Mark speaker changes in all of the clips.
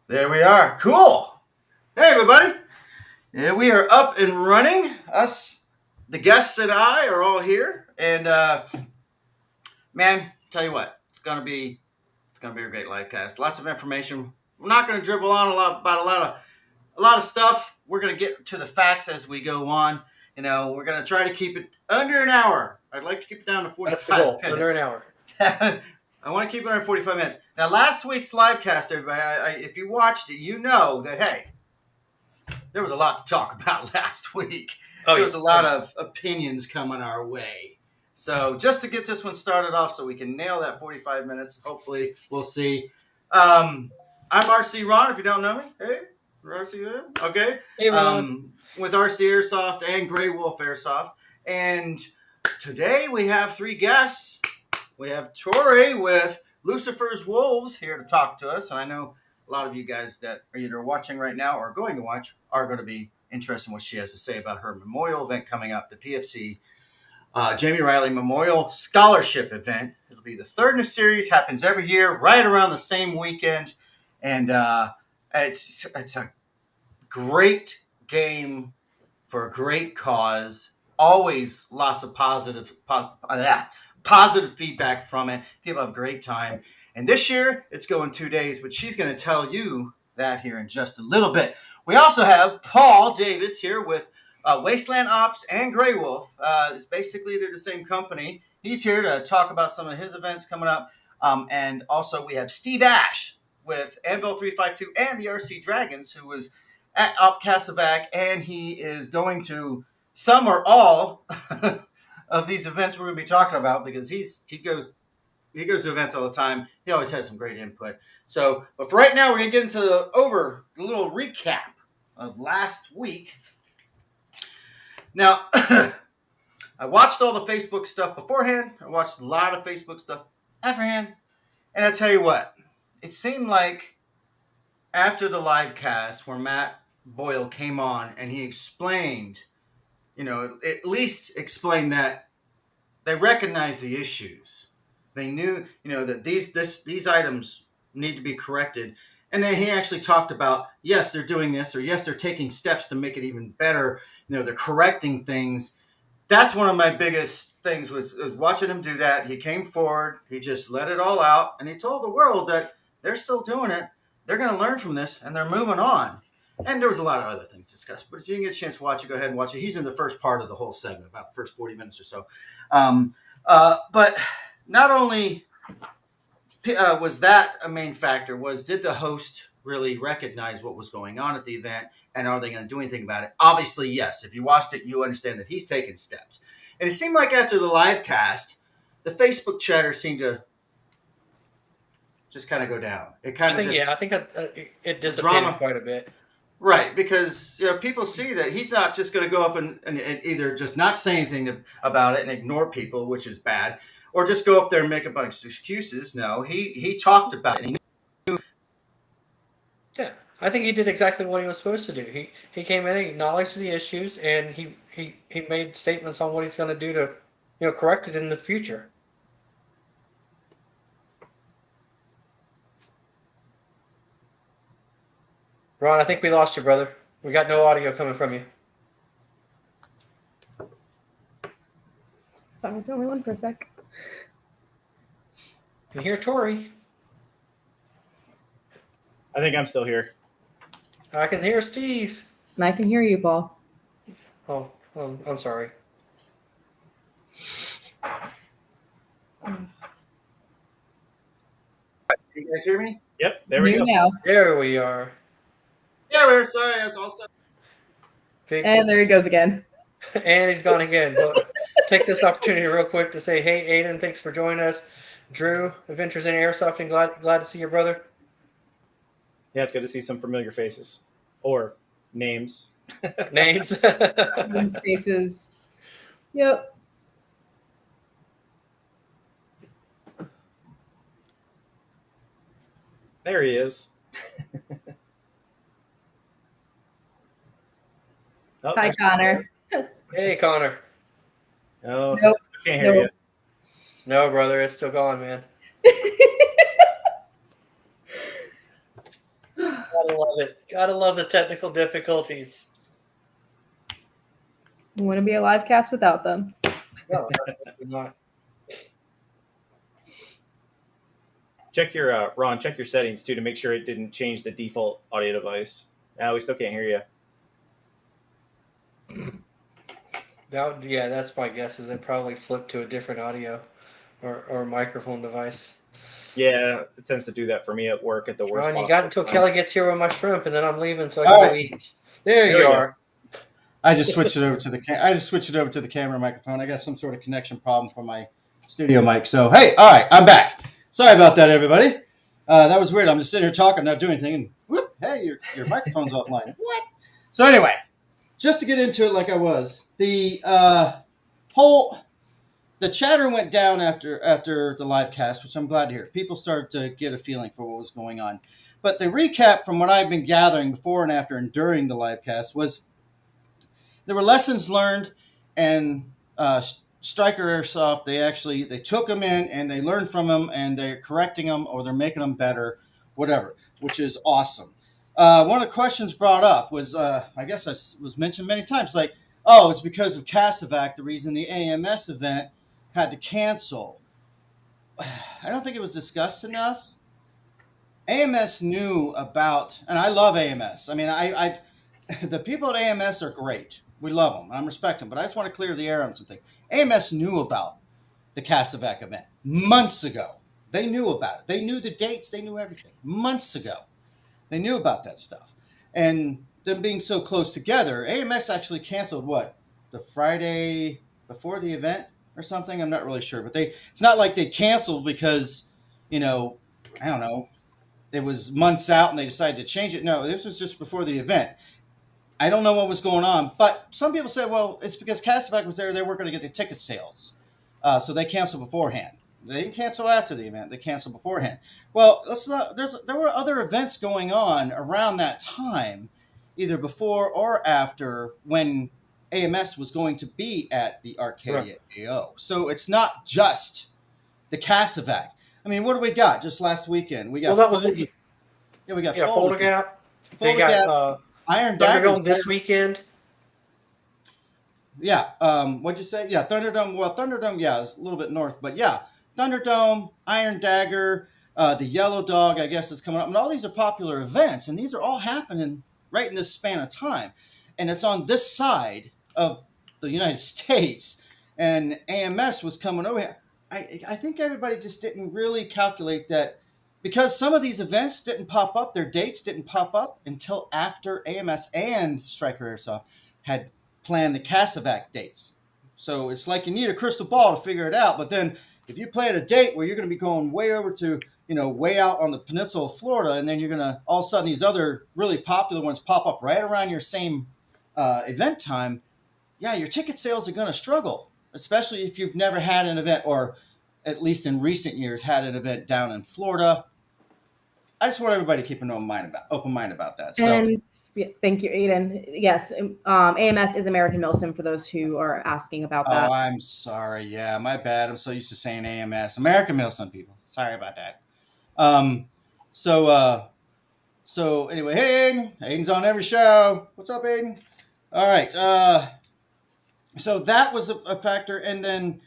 Speaker 1: There we are. Cool. Hey, everybody. Yeah, we are up and running. Us, the guests, and I are all here. And man, tell you what, it's gonna be a great live cast. Lots of information. We're not gonna dribble on about a lot of stuff. We're gonna get to the facts as we go on. We're gonna try to keep it under an hour. I'd like to keep it down to 45
Speaker 2: That's the goal,
Speaker 1: minutes.
Speaker 2: under an hour.
Speaker 1: I want to keep it under 45 minutes. Now, last week's live cast, everybody, if you watched it, you know that, hey, there was a lot to talk about last week. There was a lot of opinions coming our way. So just to get this one started off so we can nail that 45 minutes, hopefully we'll see. I'm RC Ron, if you don't know me. Hey, RC, okay.
Speaker 2: Hey, Ron.
Speaker 1: With RC Airsoft and Gray Wolf Airsoft. And today we have three guests. We have Tori with Lucifer's Wolves here to talk to us. And I know a lot of you guys that are either watching right now or going to watch are going to be interested in what she has to say about her memorial event coming up, the PFC Jamie Riley Memorial Scholarship Event. It'll be the third in a series, happens every year, right around the same weekend. And it's a great game for a great cause. Always lots of positive feedback from it. People have a great time. And this year, it's going 2 days, but she's going to tell you that here in just a little bit. We also have Paul Davis here with Wasteland Ops and Grey Wolf. It's basically, they're the same company. He's here to talk about some of his events coming up. And also, we have Steve Ash with ANVIL 352 and the RC Dragons, who was at Opcasavac, and he is going to some or all of these events we're going to be talking about, because he goes to events all the time. He always has some great input. So, but for right now, we're going to get into the little recap of last week. Now, I watched all the Facebook stuff beforehand. I watched a lot of Facebook stuff afterhand. And I tell you what, it seemed like after the live cast where Matt Boyle came on and he explained, at least explained that they recognized the issues. They knew, that these items need to be corrected. And then he actually talked about, yes, they're doing this, or yes, they're taking steps to make it even better. They're correcting things. That's one of my biggest things was watching him do that. He came forward, he just let it all out, and he told the world that they're still doing it. They're going to learn from this, and they're moving on. And there was a lot of other things discussed, but if you can get a chance to watch it, go ahead and watch it. He's in the first part of the whole segment, about the first 40 minutes or so. But not only was that a main factor, did the host really recognize what was going on at the event, and are they going to do anything about it? Obviously, yes. If you watched it, you understand that he's taking steps. And it seemed like after the live cast, the Facebook chatter seemed to just kind of go down. I think
Speaker 2: it dissipated quite a bit.
Speaker 1: Right, because people see that he's not just going to go up and either just not say anything about it and ignore people, which is bad, or just go up there and make a bunch of excuses. No, he talked about it.
Speaker 2: Yeah, I think he did exactly what he was supposed to do. He came in, acknowledged the issues, and he made statements on what he's going to do to correct it in the future. Ron, I think we lost you, brother. We got no audio coming from you.
Speaker 3: Thought I was the only one for a sec.
Speaker 2: Can you hear Tori?
Speaker 4: I think I'm still here.
Speaker 2: I can hear Steve.
Speaker 3: And I can hear you, Paul.
Speaker 2: Oh, I'm sorry.
Speaker 1: Can you guys hear me?
Speaker 4: Yep, there we go.
Speaker 3: Now.
Speaker 2: There we are.
Speaker 1: Yeah, we're sorry. That's also.
Speaker 2: Okay.
Speaker 3: And there he goes again.
Speaker 2: And he's gone again. But take this opportunity real quick to say, hey, Aiden, thanks for joining us. Drew, Adventures in Airsoft, and glad to see your brother.
Speaker 4: Yeah, it's good to see some familiar faces or names.
Speaker 2: Names.
Speaker 3: Faces. Yep.
Speaker 4: There he is. Oh,
Speaker 3: Hi, Connor.
Speaker 2: Hey, Connor.
Speaker 4: No,
Speaker 3: Nope.
Speaker 4: I can't hear you.
Speaker 2: No, brother, it's still gone, man. Gotta love it. Gotta love the technical difficulties.
Speaker 3: Wouldn't be a live cast without them.
Speaker 2: No, absolutely not.
Speaker 4: Check your Ron. Check your settings too to make sure it didn't change the default audio device. Now we still can't hear you.
Speaker 2: Yeah, that's my guess. Is they probably flipped to a different audio or microphone device.
Speaker 4: Yeah, it tends to do that for me at work at the worst.
Speaker 2: Ron, you
Speaker 4: possible
Speaker 2: got until
Speaker 4: time.
Speaker 2: Kelly gets here with my shrimp, and then I'm leaving so I
Speaker 1: All
Speaker 2: can go
Speaker 1: right.
Speaker 2: eat. There
Speaker 4: There
Speaker 2: you
Speaker 4: we go.
Speaker 2: are.
Speaker 1: I just switched it over to the camera microphone. I got some sort of connection problem for my studio mic. So hey, all right, I'm back. Sorry about that, everybody. That was weird. I'm just sitting here talking, not doing anything, and whoop, hey, your microphone's offline. What? So anyway, just to get into it, like I was, the chatter went down after the live cast, which I'm glad to hear. People started to get a feeling for what was going on. But the recap from what I've been gathering before and after and during the live cast was there were lessons learned, and Striker Airsoft, they took them in and they learned from them, and they're correcting them or they're making them better, whatever, which is awesome. One of the questions brought up was, I guess I was mentioned many times, like, oh, it's because of Casevac, the reason the AMS event had to cancel. I don't think it was discussed enough. AMS knew about, and I love AMS. I mean, I've the people at AMS are great. We love them. I'm respecting them, but I just want to clear the air on something. AMS knew about the Casevac event months ago. They knew about it. They knew the dates. They knew everything months ago. They knew about that stuff. And them being so close together, AMS actually canceled what? The Friday before the event or something? I'm not really sure. But it's not like they canceled because, I don't know, it was months out and they decided to change it. No, this was just before the event. I don't know what was going on, but some people say, well, it's because Casevac was there. They weren't going to get the ticket sales. So they canceled beforehand. They didn't cancel after the event. They canceled beforehand. Well, there were other events going on around that time, either before or after when AMS was going to be at the Arcadia AO. So it's not just the Casevac. I mean, what do we got? Just last weekend, we got
Speaker 2: Well, that was it.
Speaker 1: Yeah, we got
Speaker 2: Folder Gap. They
Speaker 1: Folder Gap,
Speaker 2: got
Speaker 1: Iron Dagger
Speaker 2: Thunderdome this weekend.
Speaker 1: Yeah. What'd you say? Yeah, Thunderdome. Well, Thunderdome, yeah, is a little bit north, but yeah, Thunderdome, Iron Dagger, the Yellow Dog, I guess, is coming up. And all these are popular events, and these are all happening right in this span of time. And it's on this side of the United States, and AMS was coming over here. I think everybody just didn't really calculate that because some of these events didn't pop up, their dates didn't pop up until after AMS and Striker Airsoft had planned the Casevac dates. So it's like you need a crystal ball to figure it out. But then if you plan a date where you're going to be going way over to, way out on the peninsula of Florida, and then you're going to, all of a sudden these other really popular ones pop up right around your same event time, yeah, your ticket sales are going to struggle, especially if you've never had an event, or at least in recent years had an event down in Florida. I just want everybody to keep an open mind about that. So,
Speaker 3: And thank you, Aiden. Yes, AMS is American Milsim for those who are asking about that.
Speaker 1: oh, I'm sorry. Yeah, my bad. I'm so used to saying AMS, American Milsim people. Sorry about that. So anyway, hey Aiden. Aiden's on every show. What's up, Aiden? All right. So that was a factor, and then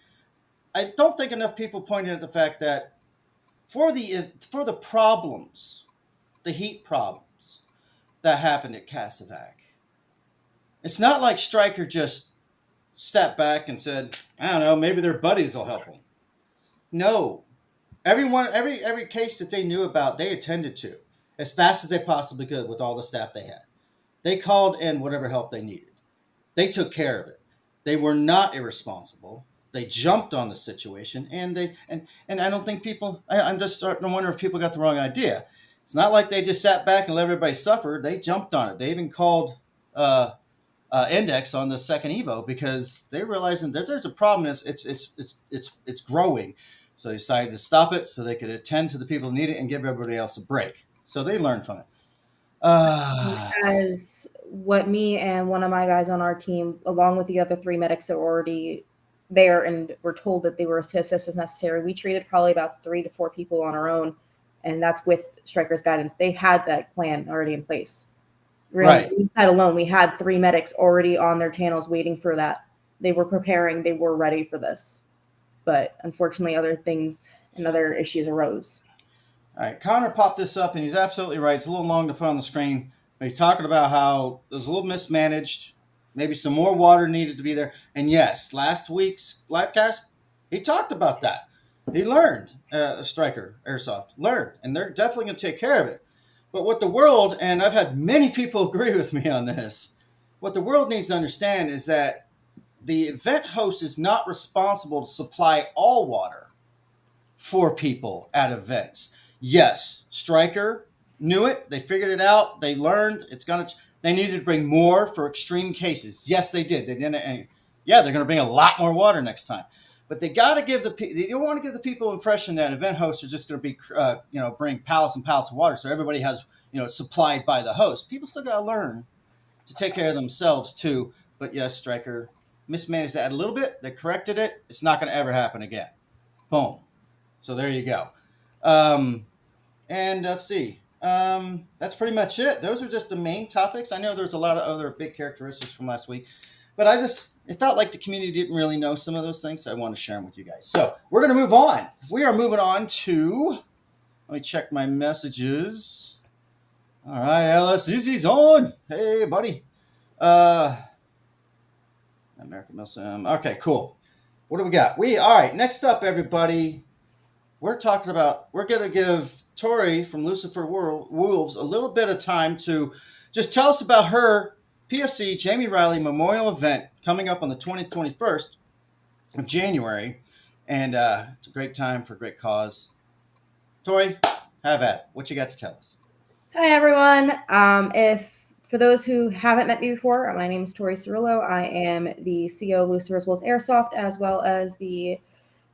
Speaker 1: I don't think enough people pointed at the fact that for the problems, the heat problems that happened at Casevac, it's not like Stryker just stepped back and said, I don't know, maybe their buddies will help them. No, every case that they knew about, they attended to as fast as they possibly could with all the staff they had. They called in whatever help they needed. They took care of it. They were not irresponsible. They jumped on the situation, and I don't think people. I'm just starting to wonder if people got the wrong idea. It's not like they just sat back and let everybody suffer. They jumped on it. They even called Index on the second Evo because they realized that there's a problem. It's growing, so they decided to stop it so they could attend to the people who need it and give everybody else a break. So they learned from it.
Speaker 3: As what me and one of my guys on our team, along with the other 3 medics that were already there and were told that they were to assist as necessary, we treated probably about 3 to 4 people on our own and that's with Stryker's guidance. They had that plan already in place.
Speaker 1: Right.
Speaker 3: Inside alone, we had 3 medics already on their channels waiting for that. They were preparing. They were ready for this. But unfortunately, other things and other issues arose.
Speaker 1: All right, Connor popped this up, and he's absolutely right. It's a little long to put on the screen, but he's talking about how it was a little mismanaged. Maybe some more water needed to be there. And yes, last week's live cast, he talked about that. He learned, Stryker Airsoft learned, and they're definitely going to take care of it. But what the world, and I've had many people agree with me on this, what the world needs to understand is that the event host is not responsible to supply all water for people at events. Yes, Stryker knew it. They figured it out. They learned they needed to bring more for extreme cases. Yes, they did. They didn't. And yeah, they're going to bring a lot more water next time. But they got to give you don't want to give the people impression that event hosts are just going to be, bring pallets and pallets of water so everybody has, supplied by the host. People still got to learn to take care of themselves too. But yes, Stryker mismanaged that a little bit. They corrected it. It's not going to ever happen again. Boom. So there you go. And let's see. That's pretty much it. Those are just the main topics. I know there's a lot of other big characteristics from last week, but it felt like the community didn't really know some of those things. So I want to share them with you guys. So we're going to move on. We are moving on to, let me check my messages. All right, Ellis, Izzy's on. Hey, buddy. American Milsim. Okay, cool. What do we got? All right, next up, everybody. We're going to give Tori from Lucifer Wolves a little bit of time to just tell us about her PFC Jamie Riley Memorial event coming up on the 21st of January. And it's a great time for a great cause. Tori, have at it. What you got to tell us?
Speaker 3: Hi, everyone. For those who haven't met me before, my name is Tori Cirillo. I am the CEO of Lucifer Wolf Airsoft, as well as the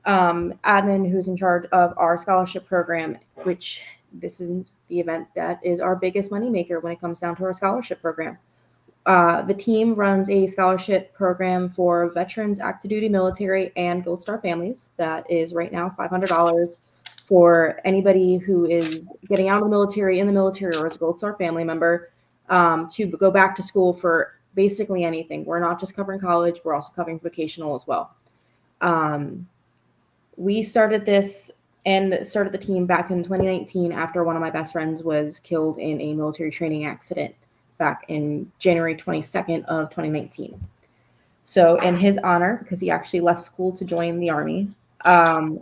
Speaker 3: admin who's in charge of our scholarship program, which this is the event that is our biggest moneymaker when it comes down to our scholarship program. The team runs a scholarship program for veterans, active duty military, and Gold Star families that is right now $500 for anybody who is getting out of the military, in the military, or as a Gold Star family member to go back to school for basically anything. We're not just covering college, we're also covering vocational as well. We started this and started the team back in 2019 after one of my best friends was killed in a military training accident back in January 22nd of 2019. So in his honor, because he actually left school to join the Army,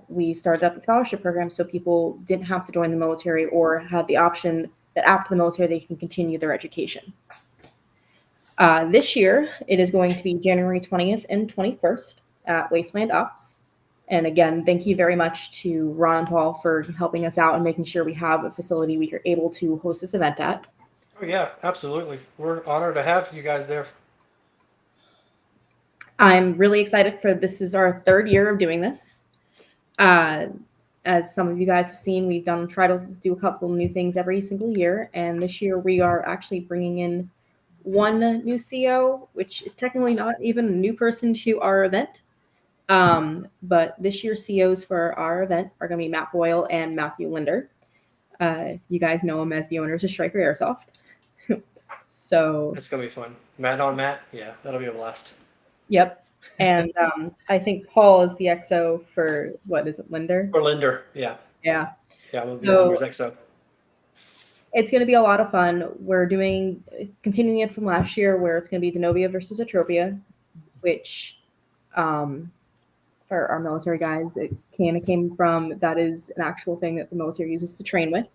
Speaker 3: we started up the scholarship program so people didn't have to join the military or had the option that after the military they can continue their education. This year, it is going to be January 20th and 21st at Wasteland Ops. And again, thank you very much to Ron and Paul for helping us out and making sure we have a facility we are able to host this event at.
Speaker 2: Oh, yeah, absolutely. We're honored to have you guys there.
Speaker 3: I'm really excited this is our 3rd year of doing this. As some of you guys have seen, we've try to do a couple new things every single year. And this year we are actually bringing in one new CO, which is technically not even a new person to our event. But this year's COs for our event are going to be Matt Boyle and Matthew Linder. You guys know them as the owners of Stryker Airsoft. So
Speaker 2: it's going to be fun. Matt on Matt. Yeah, that'll be a blast.
Speaker 3: Yep. And I think Paul is the XO for, what is it, Linder?
Speaker 2: For Linder, yeah.
Speaker 3: Yeah.
Speaker 2: Yeah, we'll be Linder's XO.
Speaker 3: It's going to be a lot of fun. We're continuing it from last year where it's going to be Denovia versus Atropia, which for our military guys, it kind of came from, that is an actual thing that the military uses to train with.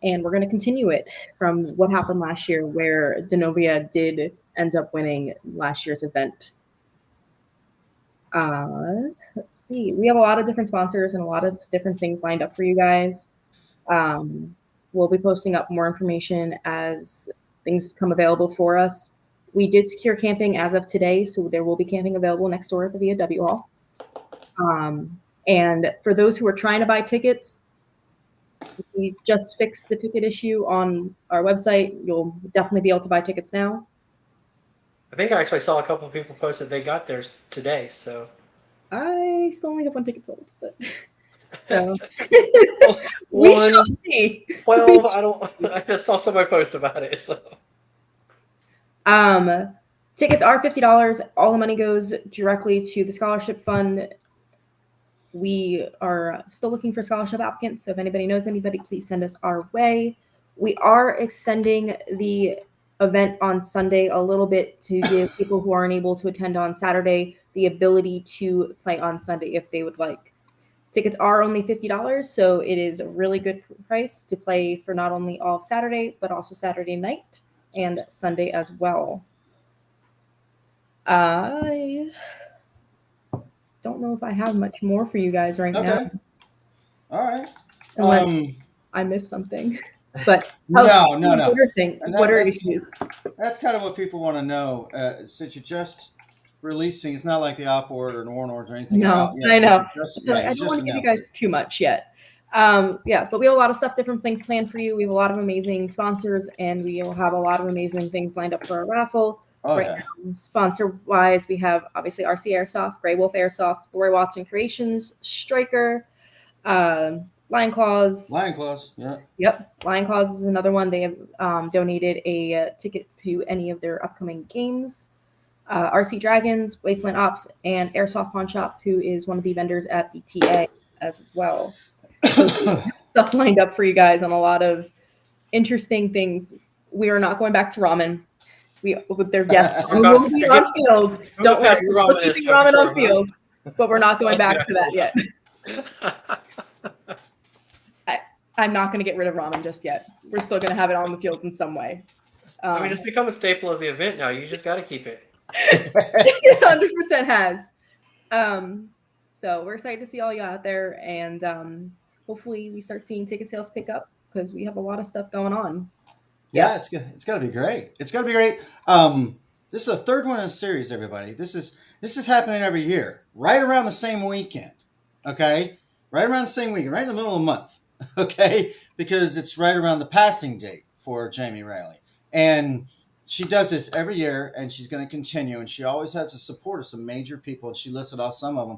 Speaker 3: And we're going to continue it from what happened last year where Denovia did end up winning last year's event. Let's see. We have a lot of different sponsors and a lot of different things lined up for you guys. We'll be posting up more information as things become available for us. We did secure camping as of today, so there will be camping available next door at the VW Hall. And for those who are trying to buy tickets, we just fixed the ticket issue on our website. You'll definitely be able to buy tickets now.
Speaker 2: I think I actually saw a couple of people post that they got theirs today. So
Speaker 3: I still only have one ticket sold, but So
Speaker 2: Well,
Speaker 3: we
Speaker 2: one,
Speaker 3: shall see.
Speaker 2: 12, I just saw somebody post about it. So.
Speaker 3: Tickets are $50. All the money goes directly to the scholarship fund. We are still looking for scholarship applicants, so if anybody knows anybody, please send us our way. We are extending the event on Sunday a little bit to give people who aren't able to attend on Saturday the ability to play on Sunday if they would like. Tickets are only $50, so it is a really good price to play for not only all of Saturday, but also Saturday night and Sunday as well. I don't know if I have much more for you guys right now,
Speaker 1: Okay. All right.
Speaker 3: unless I missed something. But
Speaker 1: No.
Speaker 3: What are issues?
Speaker 1: That's kind of what people want to know. Since you're just releasing, it's not like the op order or an warrant or anything.
Speaker 3: No,
Speaker 1: Yeah,
Speaker 3: I know.
Speaker 1: Just,
Speaker 3: So
Speaker 1: yeah,
Speaker 3: I
Speaker 1: you
Speaker 3: don't want
Speaker 1: just
Speaker 3: to give you
Speaker 1: announced
Speaker 3: guys too much yet. Yeah, but we have a lot of stuff, different things planned for you. We have a lot of amazing sponsors, and we will have a lot of amazing things lined up for our raffle.
Speaker 1: Oh,
Speaker 3: Right
Speaker 1: yeah.
Speaker 3: now, sponsor-wise, we have obviously RC Airsoft, Gray Wolf Airsoft, Roy Watson Creations, Striker, Lion Claws.
Speaker 1: Lion Claws. Yeah.
Speaker 3: Yep, Lion Claws is another one. They have donated a ticket to any of their upcoming games. RC Dragons, Wasteland Ops, and Airsoft Pawn Shop, who is one of the vendors at the TA as well. So stuff lined up for you guys on a lot of interesting things. We are not going back to ramen. We with their guests. We will be on fields. Don't worry, we're still keeping ramen on fields, but we're not going back to that yet. I'm not going to get rid of ramen just yet. We're still going to have it on the field in some way.
Speaker 2: I mean, it's become a staple of the event now. You just got to keep it.
Speaker 3: 100% has. So we're excited to see all you out there, and hopefully we start seeing ticket sales pick up because we have a lot of stuff going on.
Speaker 1: Yeah, it's gonna be great. It's gonna be great. This is the third one in the series, everybody. This is happening every year, right around the same weekend. Okay, right around the same weekend, right in the middle of the month. Okay, because it's right around the passing date for Jamie Riley, and she does this every year, and she's going to continue. And she always has the support of some major people, and she listed off some of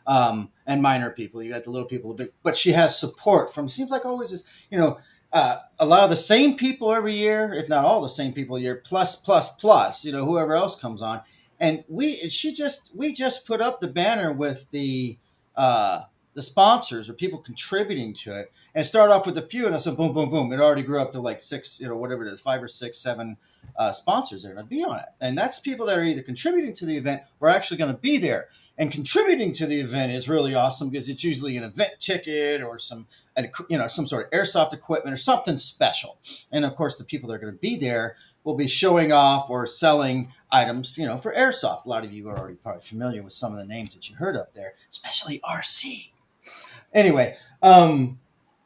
Speaker 1: them, and minor people. You got the little people, but she has support from. Seems like always is, a lot of the same people every year, if not all the same people a year, plus, whoever else comes on. And we just put up the banner with the sponsors or people contributing to it, and start off with a few, and I said, boom, boom, boom. It already grew up to like 6, whatever it is, 5 or 6, 7 sponsors that are going to be on it. And that's people that are either contributing to the event or actually going to be there. And contributing to the event is really awesome because it's usually an event ticket or some sort of airsoft equipment or something special. And of course, the people that are going to be there will be showing off or selling items, for airsoft. A lot of you are already probably familiar with some of the names that you heard up there, especially RC. Anyway, and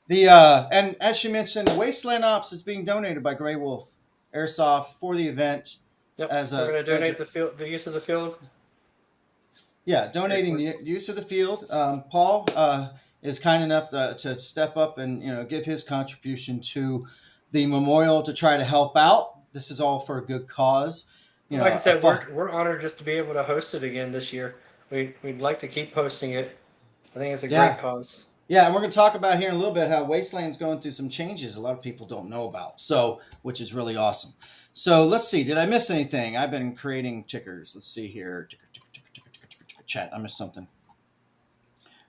Speaker 1: as she mentioned, Wasteland Ops is being donated by Gray Wolf Airsoft for the event.
Speaker 2: Yep. We're going to donate the use of the field.
Speaker 1: Yeah, donating the use of the field. Paul is kind enough to step up and give his contribution to the memorial to try to help out. This is all for a good cause.
Speaker 2: Like I said, we're honored just to be able to host it again this year. We'd like to keep hosting it. I think it's a great cause.
Speaker 1: Yeah, and we're going to talk about here in a little bit how Wasteland's going through some changes a lot of people don't know about, which is really awesome. So let's see. Did I miss anything? I've been creating tickers. Let's see here. Chat. I missed something.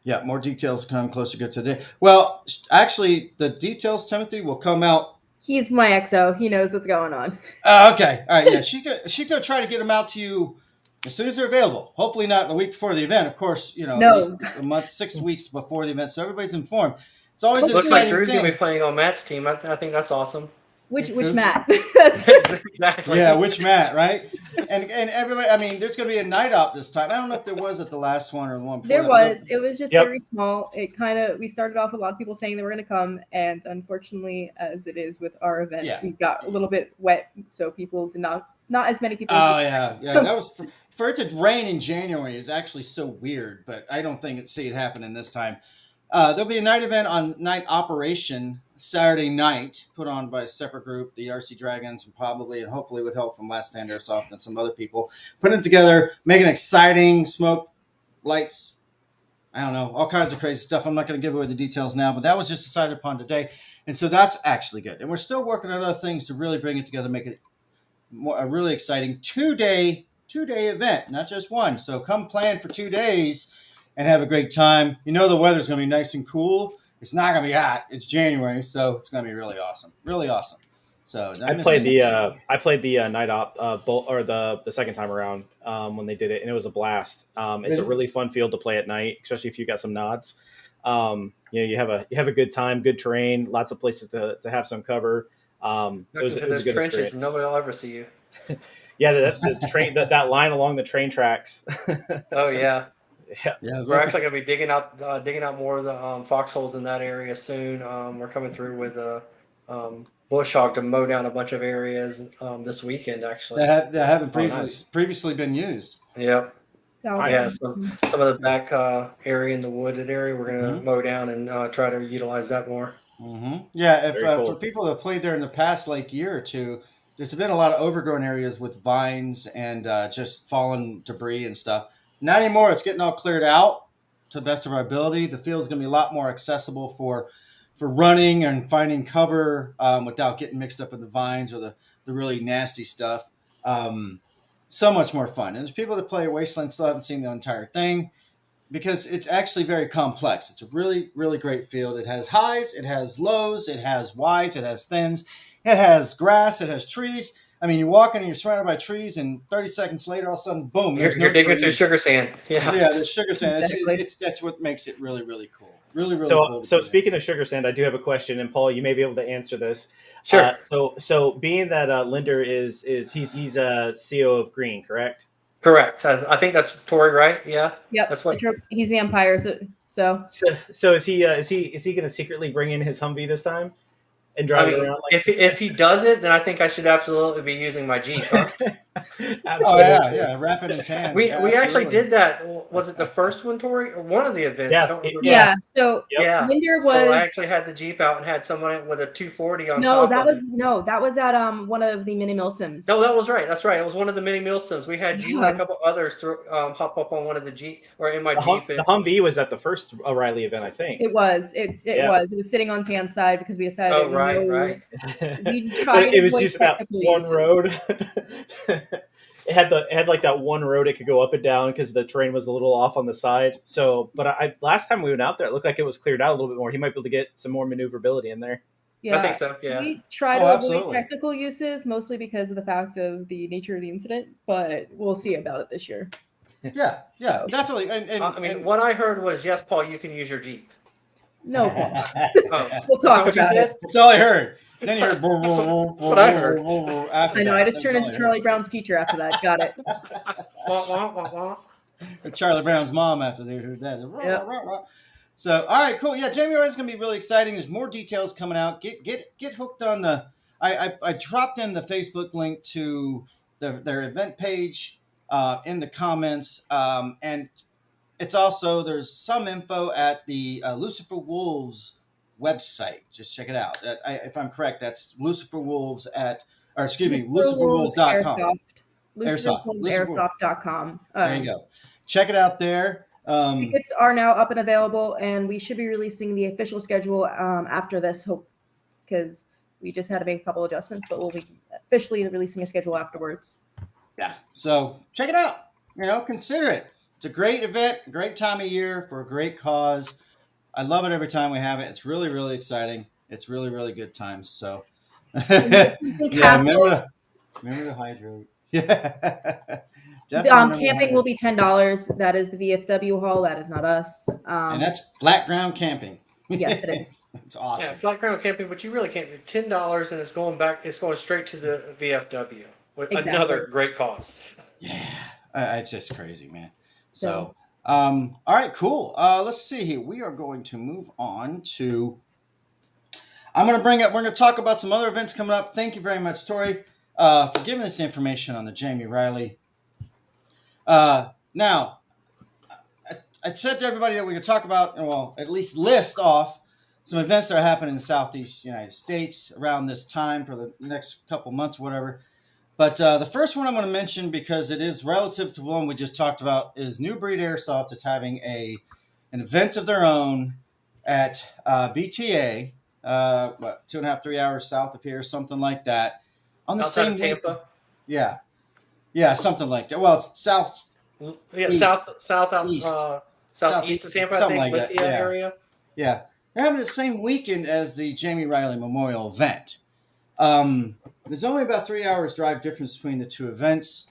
Speaker 1: Yeah, more details come closer to today. Well, actually, the details, Timothy, will come out.
Speaker 3: He's my XO. He knows what's going on.
Speaker 1: Okay. All right. Yeah, she's gonna try to get them out to you as soon as they're available. Hopefully not the week before the event. Of course, at least a month, 6 weeks before the event, so everybody's informed. It's always an exciting thing.
Speaker 2: Looks like Drew's gonna be playing on Matt's team. I think that's awesome.
Speaker 3: Which Matt?
Speaker 2: Exactly.
Speaker 1: Yeah, which Matt, right? And everybody. I mean, there's going to be a night op this time. I don't know if there was at the last one or the one before.
Speaker 3: There was. It was just very small. We started off with a lot of people saying they were going to come, and unfortunately, as it is with our event, we got a little bit wet, so people did not as many people.
Speaker 1: Oh yeah. That was for it to rain in January is actually so weird, but I don't see it happening this time. There'll be a night event on Night Operation Saturday night, put on by a separate group, the RC Dragons, and hopefully with help from Last Stand Airsoft and some other people, putting it together, making it exciting, smoke, lights, I don't know, all kinds of crazy stuff. I'm not going to give away the details now, but that was just decided upon today. And so that's actually good. And we're still working on other things to really bring it together, make it a really exciting two-day event, not just one. So come plan for 2 days and have a great time. You know the weather's going to be nice and cool. It's not going to be hot. It's January, so it's going to be really awesome. Really awesome. So
Speaker 4: I played the night op or the second time around when they did it, and it was a blast. It's a really fun field to play at night, especially if you got some nods. You have a good time, good terrain, lots of places to have some cover. It was a good
Speaker 2: trenches,
Speaker 4: experience.
Speaker 2: nobody will ever see you.
Speaker 4: Yeah, the train that line along the train tracks.
Speaker 2: Oh yeah.
Speaker 1: Yeah,
Speaker 2: We're actually going to be digging out more of the foxholes in that area soon. We're coming through with a bush hog to mow down a bunch of areas this weekend, actually.
Speaker 1: that haven't
Speaker 2: nice.
Speaker 1: previously been used.
Speaker 2: Yep.
Speaker 3: Nice.
Speaker 2: Yeah, some of the back area in the wooded area, we're going to mow down and try to utilize that more.
Speaker 1: Mm-hmm. Yeah, if
Speaker 4: Very cool.
Speaker 1: for people that played there in the past like year or two, there's been a lot of overgrown areas with vines and just fallen debris and stuff. Not anymore. It's getting all cleared out to the best of our ability. The field's going to be a lot more accessible for running and finding cover without getting mixed up in the vines or the really nasty stuff. So much more fun. And there's people that play Wasteland still haven't seen the entire thing, because it's actually very complex. It's a really, really great field. It has highs, it has lows, it has wides, it has thins, it has grass, it has trees. I mean, you walk in and you're surrounded by trees, and 30 seconds later, all of a sudden, boom,
Speaker 2: You're digging through sugar sand. Yeah,
Speaker 1: there's sugar sand.
Speaker 3: Exactly.
Speaker 1: That's what makes it really, really cool. Really, really
Speaker 4: So,
Speaker 1: cool.
Speaker 4: so speaking of sugar sand, I do have a question, and Paul, you may be able to answer this.
Speaker 2: sure.
Speaker 4: So being that Linder is he's a CEO of Green, correct?
Speaker 2: Correct. I think that's Tori, right? Yeah.
Speaker 3: Yep.
Speaker 2: That's what.
Speaker 3: He's the umpire. So
Speaker 4: So is he going to secretly bring in his Humvee this time and drive it around?
Speaker 2: If he does it, then I think I should absolutely be using my Jeep. Huh?
Speaker 1: Oh yeah, rapid and tan.
Speaker 2: We
Speaker 1: Yeah,
Speaker 2: actually
Speaker 1: absolutely.
Speaker 2: did that. Was it the first one, Tori, or one of the events?
Speaker 4: Yeah,
Speaker 2: I don't remember.
Speaker 3: yeah. So
Speaker 2: Yeah.
Speaker 3: Linder
Speaker 2: So I
Speaker 3: was
Speaker 2: actually had the Jeep out and had someone with a 240 on
Speaker 3: no.
Speaker 2: top
Speaker 3: That
Speaker 2: of
Speaker 3: was
Speaker 2: it.
Speaker 3: no. That was at one of the mini mill sims.
Speaker 2: No, that was right. That's right. It was one of the mini mill sims. We had you and
Speaker 3: Yeah.
Speaker 2: a couple others hop up on one of the Jeep or in my Jeep.
Speaker 4: The Humvee was at the first O'Reilly event, I think.
Speaker 3: It was. It
Speaker 4: Yeah.
Speaker 3: was. It was sitting on Tan's side because we decided.
Speaker 2: Oh, right.
Speaker 3: We tried.
Speaker 4: It was just that one road. It had like that one road it could go up and down because the terrain was a little off on the side. So, but I last time we went out there, it looked like it was cleared out a little bit more. He might be able to get some more maneuverability in there.
Speaker 3: Yeah,
Speaker 2: I think so. Yeah.
Speaker 3: We tried
Speaker 1: Oh,
Speaker 3: to avoid
Speaker 1: absolutely.
Speaker 3: technical uses, mostly because of the fact of the nature of the incident. But we'll see about it this year.
Speaker 1: Yeah, definitely. And
Speaker 2: What I heard was, yes, Paul, you can use your Jeep.
Speaker 3: No,
Speaker 2: Oh,
Speaker 3: we'll talk
Speaker 2: that's what you
Speaker 3: about it.
Speaker 2: said?
Speaker 1: That's all I heard. Then you heard.
Speaker 2: That's what I heard.
Speaker 1: After
Speaker 3: I know.
Speaker 1: that.
Speaker 3: I just
Speaker 1: That's
Speaker 3: turned
Speaker 1: all
Speaker 3: into
Speaker 1: I
Speaker 3: Charlie Brown's teacher after that. Got it.
Speaker 2: Wah, wah, wah, wah.
Speaker 1: heard. Charlie Brown's mom after they heard that.
Speaker 3: Yep.
Speaker 1: So, all right, cool. Yeah, Jamie Ryan's going to be really exciting. There's more details coming out. Get hooked on the. I dropped in the Facebook link to their event page in the comments, and it's also there's some info at the Lucifer Wolves website. Just check it out. If I'm correct, that's Lucifer Wolves luciferwolves.com.
Speaker 3: LuciferWolvesAirsoft.com.
Speaker 1: There you go. Check it out there.
Speaker 3: Tickets are now up and available, and we should be releasing the official schedule after this. Hope because we just had to make a couple adjustments, but we'll be officially releasing a schedule afterwards.
Speaker 1: Yeah. So check it out. Consider it. It's a great event, great time of year for a great cause. I love it every time we have it. It's really, really exciting. It's really, really good times. So, yeah, remember to hydrate. Yeah.
Speaker 3: Camping will be $10. That is the VFW hall. That is not us.
Speaker 1: And that's flat ground camping.
Speaker 3: Yes, it is.
Speaker 1: It's awesome.
Speaker 2: Yeah, flat ground camping, but you really can't do $10 and it's going back. It's going straight to the VFW.
Speaker 3: Exactly.
Speaker 2: Another great cause.
Speaker 1: Yeah, it's just crazy, man. So, all right, cool. Let's see here. We are going to move on to. We're going to talk about some other events coming up. Thank you very much, Tori, for giving us information on the Jamie Riley. Now, I said to everybody that we could talk about, well, at least list off some events that are happening in the Southeast United States around this time for the next couple months, whatever. But the first one I'm going to mention, because it is relative to one we just talked about, is New Breed Airsoft is having a an event of their own at BTA, 2.5, 3 hours south of here, something like that, on the
Speaker 2: Outside
Speaker 1: same
Speaker 2: of
Speaker 1: week.
Speaker 2: Tampa.
Speaker 1: Yeah, something like that. Well, it's south.
Speaker 2: Yeah,
Speaker 1: East,
Speaker 2: southeast of
Speaker 1: southeast,
Speaker 2: Tampa, I
Speaker 1: something
Speaker 2: think,
Speaker 1: like that.
Speaker 2: Lithia
Speaker 1: Yeah,
Speaker 2: area.
Speaker 1: yeah. They're having the same weekend as the Jamie Riley Memorial event. There's only about 3 hours drive difference between the two events.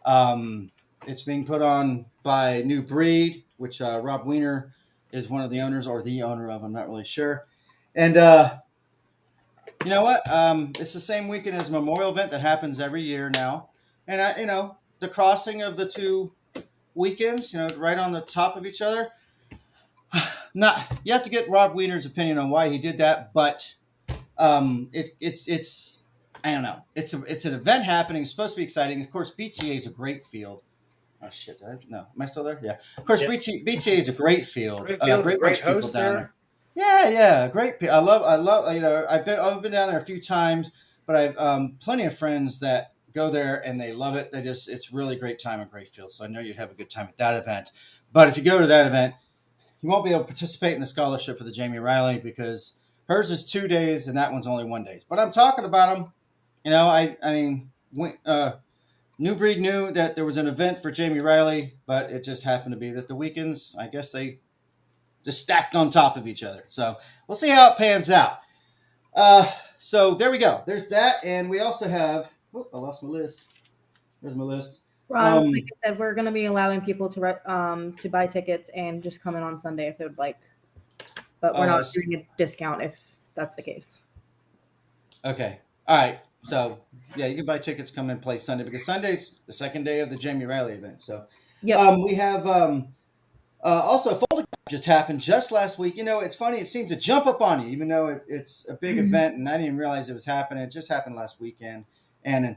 Speaker 1: It's being put on by New Breed, which Rob Weiner is one of the owners, or the owner of. I'm not really sure. And you know what? It's the same weekend as a memorial event that happens every year now. And the crossing of the two weekends, right on the top of each other. Not you have to get Rob Weiner's opinion on why he did that, but it's I don't know. It's an event happening. It's supposed to be exciting. Of course, BTA is a great field. Oh shit! No, am I still there? Yeah. Of course,
Speaker 4: Yep.
Speaker 1: BTA is a great field.
Speaker 2: Great field,
Speaker 1: Great
Speaker 2: great
Speaker 1: bunch of people
Speaker 2: hosts
Speaker 1: down
Speaker 2: there.
Speaker 1: there. Yeah, great. I love. I've been down there a few times, but I've plenty of friends that go there and they love it. It's really great time and great field. So I know you'd have a good time at that event. But if you go to that event, you won't be able to participate in the scholarship for the Jamie Riley because hers is 2 days and that one's only 1 day. But I'm talking about them. New Breed knew that there was an event for Jamie Riley, but it just happened to be that the weekends, I guess they just stacked on top of each other. So we'll see how it pans out. So there we go. There's that. And we also have, I lost my list. There's my list.
Speaker 3: Ron, like I said, we're going to be allowing people to buy tickets and just come in on Sunday if they would like. But we're not doing a discount if that's the case.
Speaker 1: Okay. All right. So, yeah, you can buy tickets, come and play Sunday because Sunday's the second day of the Jamie Riley event. So, we have also a Folding just happened just last week. It's funny. It seems to jump up on you, even though it's a big event, and I didn't even realize it was happening. It just happened last weekend. And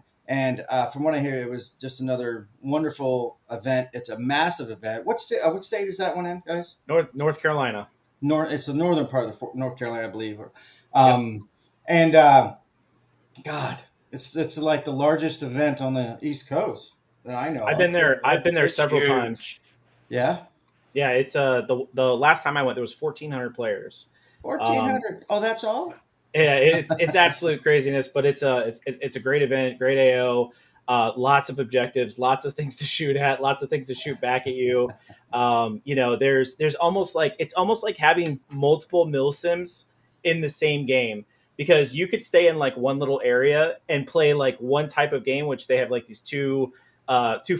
Speaker 1: from what I hear, it was just another wonderful event. It's a massive event. What state is that one in, guys?
Speaker 4: North Carolina.
Speaker 1: It's the northern part of North Carolina, I believe. God, it's like the largest event on the East Coast that I know.
Speaker 4: I've been there. I've been there several times.
Speaker 1: Yeah.
Speaker 4: Yeah, it's the last time I went, there was 1,400 players.
Speaker 1: 1,400. Oh, that's all.
Speaker 4: Yeah, it's absolute craziness, but it's a great event, great AO. Lots of objectives, lots of things to shoot at, lots of things to shoot back at you. There's almost like it's almost like having multiple milsims in the same game because you could stay in like one little area and play like one type of game, which they have like these two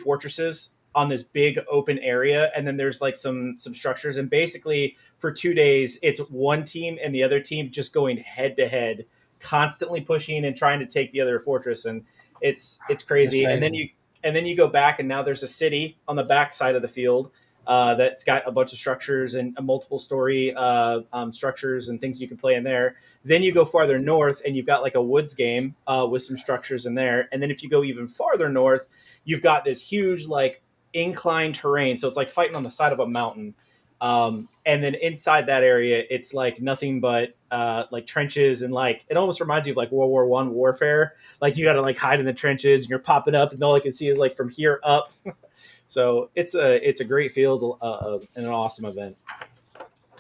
Speaker 4: fortresses on this big open area, and then there's like some structures, and basically for 2 days it's one team and the other team just going head to head, constantly pushing and trying to take the other fortress, and it's crazy. And then you go back and now there's a city on the back side of the field that's got a bunch of structures and multiple story structures and things you can play in there. Then you go farther north and you've got like a woods game with some structures in there, and then if you go even farther north, you've got this huge like inclined terrain, so it's like fighting on the side of a mountain, and then inside that area it's like nothing but like trenches, and like it almost reminds you of like World War I warfare. Like you got to like hide in the trenches and you're popping up and all I can see is like from here up. So it's a great field and an awesome event,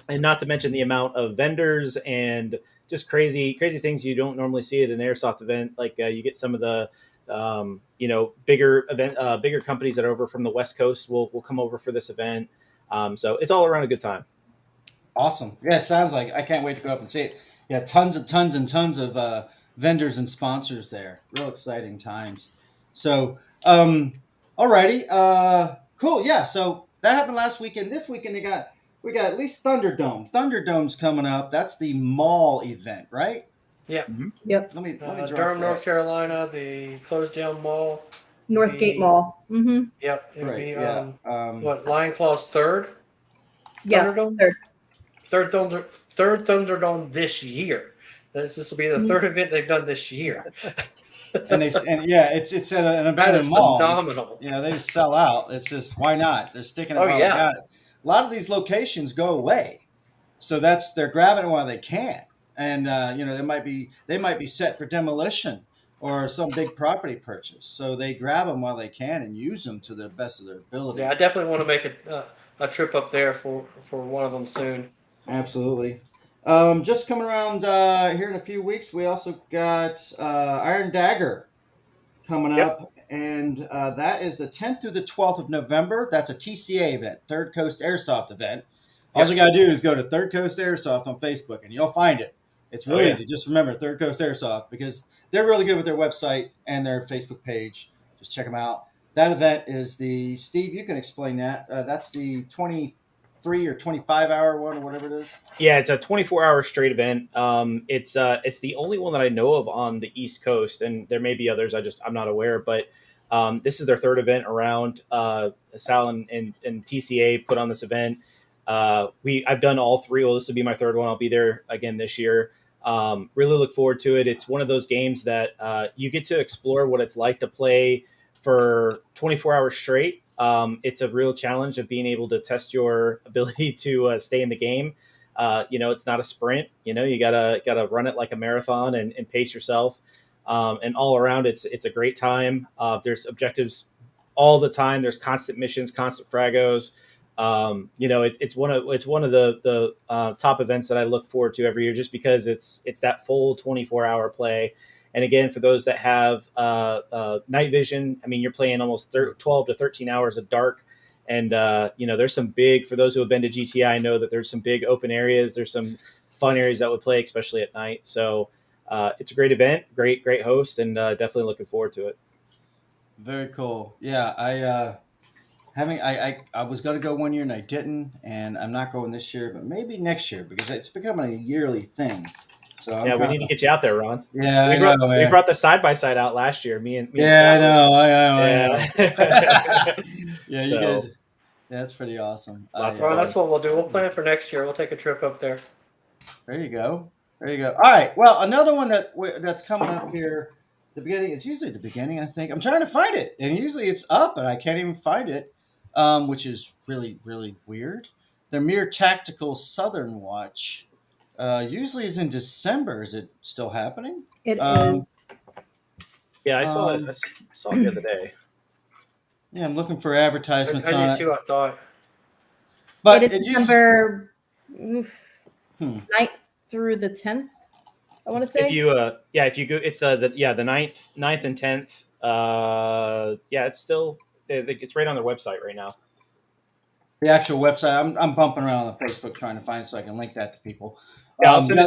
Speaker 4: and not to mention the amount of vendors and just crazy things you don't normally see at an airsoft event. Like you get some of the bigger companies that are over from the West Coast will come over for this event. So it's all around a good time.
Speaker 1: Awesome. Yeah, it sounds like I can't wait to go up and see it. Yeah, tons and tons of vendors and sponsors there. Real exciting times. So, alrighty. Cool. Yeah. So that happened last weekend. This weekend we got at least Thunderdome. Thunderdome's coming up. That's the mall event, right?
Speaker 2: Yeah.
Speaker 4: Mm-hmm.
Speaker 3: Yep.
Speaker 1: Let me
Speaker 2: Durham, North Carolina, the closed down mall.
Speaker 3: Northgate Mall. Mm-hmm.
Speaker 2: Yep. It'll
Speaker 1: Right.
Speaker 2: be
Speaker 1: Yeah.
Speaker 2: Lion Claw's third?
Speaker 3: Yeah.
Speaker 2: Thunderdome? Third Thunderdome this year. This will be the third event they've done this year.
Speaker 1: It's at an
Speaker 2: That
Speaker 1: abandoned
Speaker 2: is
Speaker 1: mall.
Speaker 2: phenomenal.
Speaker 1: Yeah, they just sell out. It's just why not? They're sticking it
Speaker 2: Oh,
Speaker 1: while
Speaker 2: yeah.
Speaker 1: they got it. A lot of these locations go away, so they're grabbing it while they can, and they might be set for demolition or some big property purchase, so they grab them while they can and use them to the best of their ability.
Speaker 2: Yeah, I definitely want to make a a trip up there for one of them soon.
Speaker 1: Absolutely. Just coming around here in a few weeks, we also got Iron Dagger coming
Speaker 4: Yep.
Speaker 1: up, and that is the 10th through the 12th of November. That's a TCA event, Third Coast Airsoft event. All you got to do is go to Third Coast Airsoft on Facebook, and you'll find it. It's really easy. Just remember Third Coast Airsoft, because they're really good with their website and their Facebook page. Just check them out. That event is Steve, you can explain that. That's the 23 or 25-hour one, or whatever it is.
Speaker 4: Yeah, it's a 24-hour straight event. It's the only one that I know of on the East Coast, and there may be others. I'm not aware, but this is their third event around. Sal and TCA put on this event. I've done all three. Well, this will be my third one. I'll be there again this year. Really look forward to it. It's one of those games that you get to explore what it's like to play for 24 hours straight. It's a real challenge of being able to test your ability to stay in the game. It's not a sprint. You gotta run it like a marathon and pace yourself. And all around, it's a great time. There's objectives all the time. There's constant missions, constant fragos. It's one of the top events that I look forward to every year, just because it's that full 24-hour play. And again, for those that have night vision, I mean, you're playing almost 12 to 13 hours of dark. And, there's some big, for those who have been to GTI, I know that there's some big open areas. There's some fun areas that would play, especially at night. So it's a great event, great host, and definitely looking forward to it.
Speaker 1: Very cool. Yeah, I was going to go one year and I didn't, and I'm not going this year, but maybe next year, because it's becoming a yearly thing. So
Speaker 4: we need to get you out there, Ron.
Speaker 1: Yeah,
Speaker 4: we brought the side-by-side out last year. Me and
Speaker 1: I know.
Speaker 4: Yeah,
Speaker 1: you guys. Yeah, that's pretty awesome.
Speaker 2: Well, that's what we'll do. We'll plan for next year. We'll take a trip up there.
Speaker 1: There you go. All right. Well, another one that's coming up here. The beginning. It's usually the beginning, I think. I'm trying to find it, and usually it's up, and I can't even find it, which is really, really weird. The Mere Tactical Southern Watch. Usually is in December. Is it still happening?
Speaker 3: It is.
Speaker 4: Yeah, I saw it. I saw it the other day.
Speaker 1: Yeah, I'm looking for advertisements on
Speaker 2: I
Speaker 1: it.
Speaker 2: did too, I thought.
Speaker 1: But
Speaker 3: it is December 9th through the 10th, I want to say.
Speaker 4: If you go, it's the 9th and 10th. It's still, it's right on their website right now.
Speaker 1: The actual website. I'm bumping around on Facebook trying to find it so I can link that to people.
Speaker 4: Yeah, I'll send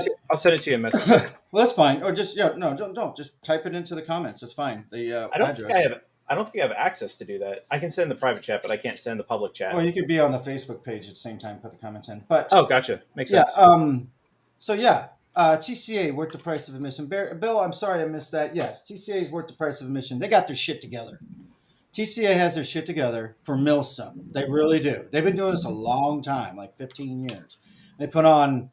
Speaker 4: it to you in message.
Speaker 1: Well, that's fine. Or just don't just type it into the comments. It's fine. The address.
Speaker 4: I don't think I have access to do that. I can send the private chat, but I can't send the public chat.
Speaker 1: Well, you could be on the Facebook page at the same time, put the comments in. But
Speaker 4: gotcha. Makes sense.
Speaker 1: TCA worth the price of admission. Bill, I'm sorry I missed that. Yes, TCA is worth the price of admission. They got their shit together. TCA has their shit together for Millstone. They really do. They've been doing this a long time, like 15 years. They put on,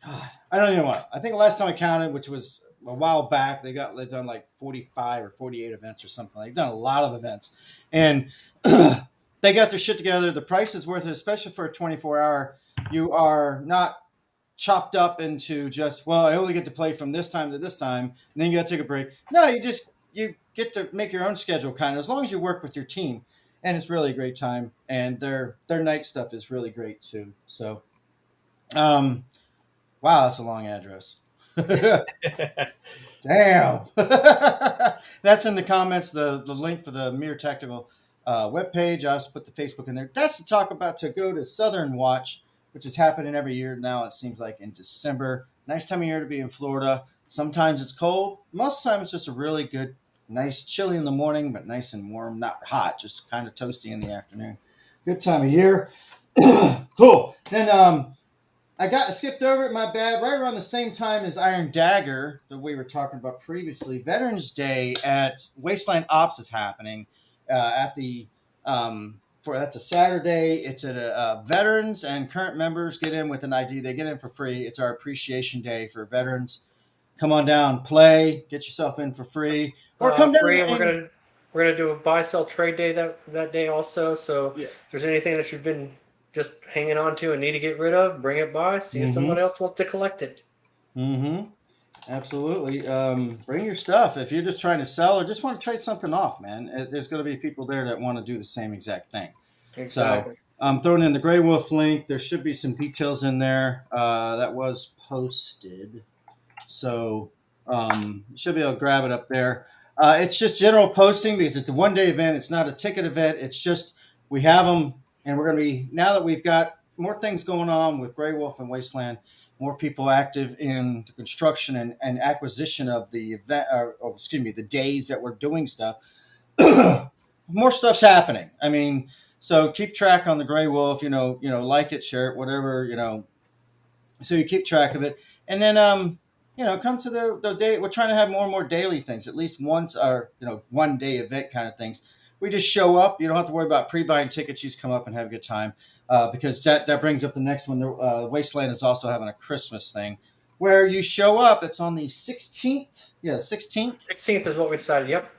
Speaker 1: God, I don't even know what. I think the last time I counted, which was a while back, they've done like 45 or 48 events or something. They've done a lot of events. And they got their shit together. The price is worth it, especially for a 24-hour. You are not chopped up into just, well, I only get to play from this time to this time, and then you got to take a break. No, you get to make your own schedule, kind of, as long as you work with your team. And it's really a great time. And their night stuff is really great too. So, wow, that's a long address. Damn. That's in the comments, the link for the Mere Tactical webpage. I also put the Facebook in there. That's to go to Southern Watch, which is happening every year now, it seems like, in December. Nice time of year to be in Florida. Sometimes it's cold. Most of the time it's just a really good, nice, chilly in the morning, but nice and warm, not hot, just kind of toasty in the afternoon. Good time of year. Cool. Then I skipped over it, my bad. Right around the same time as Iron Dagger that we were talking about previously, Veterans Day at Wasteland Ops is happening that's a Saturday. It's at veterans and current members get in with an ID. They get in for free. It's our appreciation day for veterans. Come on down, play, get yourself in for free, or come down.
Speaker 2: Free, and we're gonna do a buy sell trade day that day also. So if there's anything that you've been just hanging on to and need to get rid of, bring it by. See if someone else wants to collect it.
Speaker 1: Absolutely. Bring your stuff. If you're just trying to sell or just want to trade something off, man, there's going to be people there that want to do the same exact thing.
Speaker 2: Exactly.
Speaker 1: I'm throwing in the Grey Wolf link. There should be some details in there that was posted. So you should be able to grab it up there. It's just general posting because it's a one-day event. It's not a ticket event. It's just we have them, and we're going to be, now that we've got more things going on with Grey Wolf and Wasteland, more people active in the construction and acquisition of the event, the days that we're doing stuff. More stuff's happening. I mean, so keep track on the Grey Wolf. Like it, share it, whatever. So you keep track of it, and then come to the day. We're trying to have more and more daily things, at least once, or 1 day event kind of things. We just show up. You don't have to worry about pre-buying tickets. You just come up and have a good time, because that brings up the next one. The Wasteland is also having a Christmas thing where you show up. It's on the 16th. Yeah, 16th.
Speaker 2: 16th is what we decided. Yep.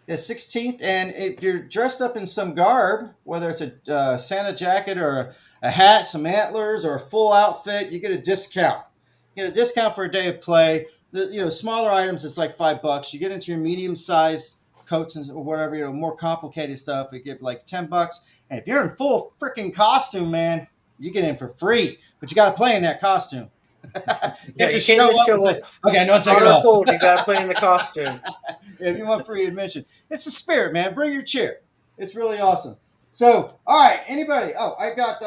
Speaker 1: Yeah, 16th, and if you're dressed up in some garb, whether it's a Santa jacket or a hat, some antlers, or a full outfit, you get a discount. You get a discount for a day of play. The smaller items, it's like $5. You get into your medium-sized coats and whatever, more complicated stuff, we give like $10. And if you're in full freaking costume, man, you get in for free. But you got to play in that costume.
Speaker 2: Yeah,
Speaker 1: you show up and say, okay, no, take it off.
Speaker 2: You got to play in the costume.
Speaker 1: If you want free admission, it's the spirit, man. Bring your chair. It's really awesome. So, all right, anybody? Oh, I got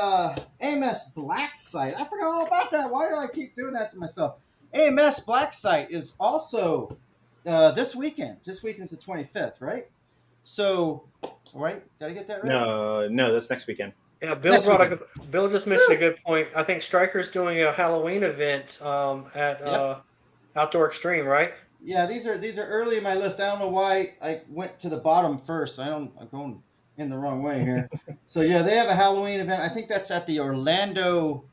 Speaker 1: AMS Black Site. I forgot all about that. Why do I keep doing that to myself? AMS Black Site is also this weekend. This weekend's the 25th, right? So, all right, did I get that right?
Speaker 4: No, that's next weekend.
Speaker 2: Yeah, Bill just mentioned a good point. I think Stryker's doing a Halloween event at Outdoor Extreme, right?
Speaker 1: Yeah, these are early in my list. I don't know why I went to the bottom first. I'm going in the wrong way here. So yeah, they have a Halloween event. I think that's at the Orlando